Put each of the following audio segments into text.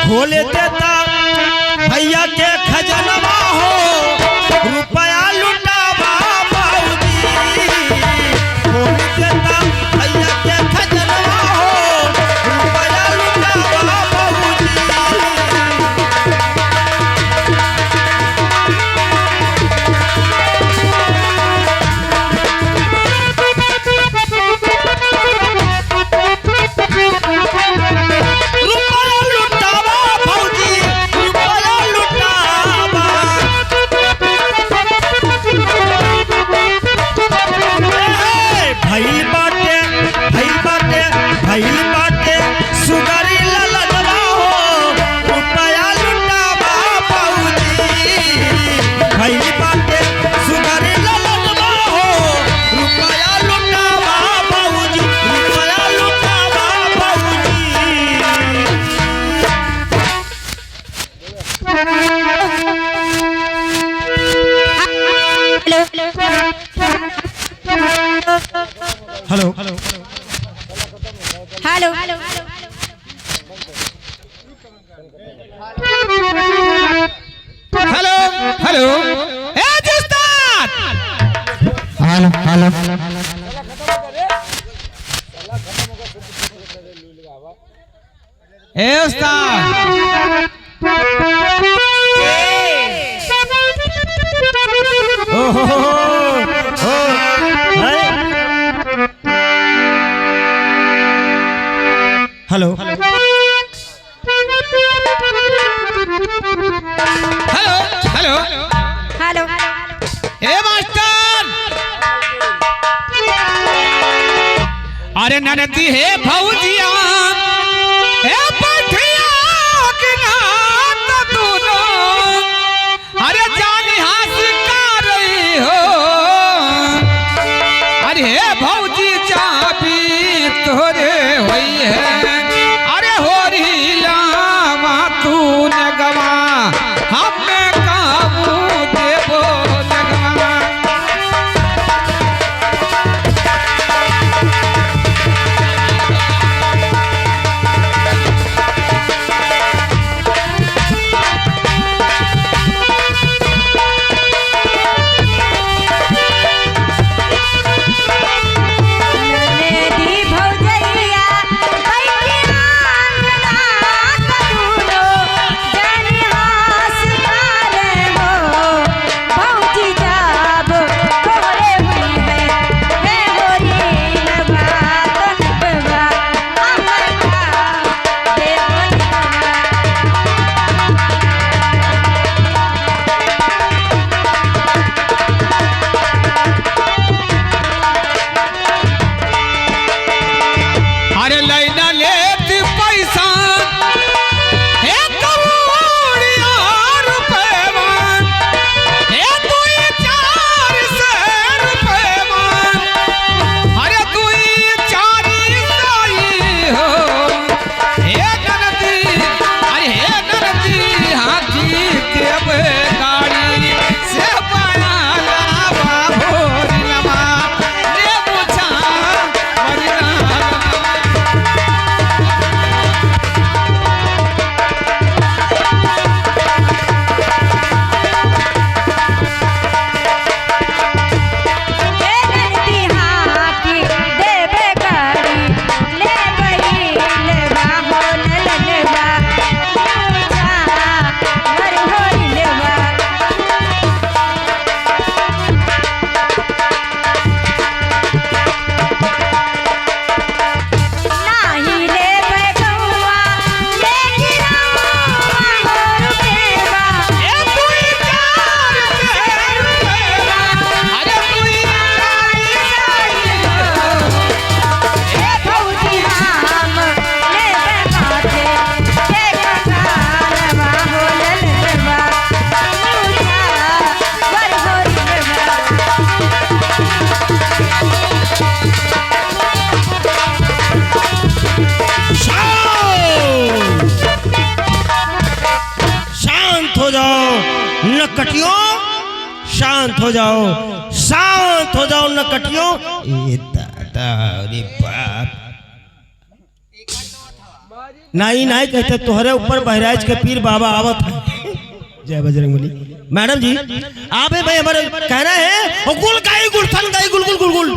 खोले देता भैया के खजनवा हो रुपया लुटावा बाबूजी खोले देता भैया के खजनवा हो रुपया लुटावा बाबूजी। Hello hello hello hello hello ए दोस्तान हेलो हेलो ए उस्ताद ओहो हेलो हेलो हेलो हेलो ए मास्टर अरे ननदी है भौजिया ए पठिया के नात तूनो अरे जानी हासिल कर रही हो अरे हे भौजी चाबी तोरे होई है अरे हो रही लावा तू न गवा हमें काबू देवो जगवा। नकटियों शांत हो जाओ, शांत हो जाओ नकटियों। ए दादा रे बाप नहीं नहीं कहते तुहरे ऊपर बहराइच के पीर बाबा आवत है। जय बजरंगबली। मैडम जी आप भाई हमारे कहना है गुल गाई गुलशन गाई गुल गुल गुल गुल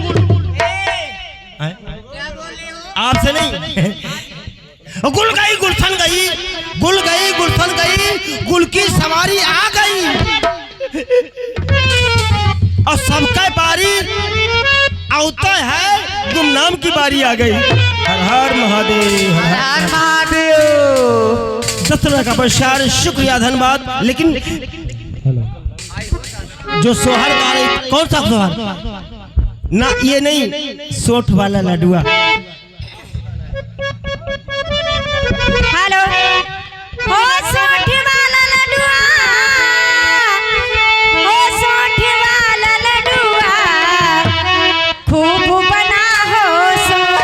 आपसे नहीं गुल गई गुलशन गई गुल गई गुलशन गई गुल की सवारी आ गई और सबका बारी औता है गुमनाम की बारी आ गई। हर हर महादेव हर हर महादेव। 10 रुपये का प्रसार शुक्रिया धन्यवाद। लेकिन जो सोहर गा रही कौन सा सोहर ना ये नहीं सोठ वाला लडुआ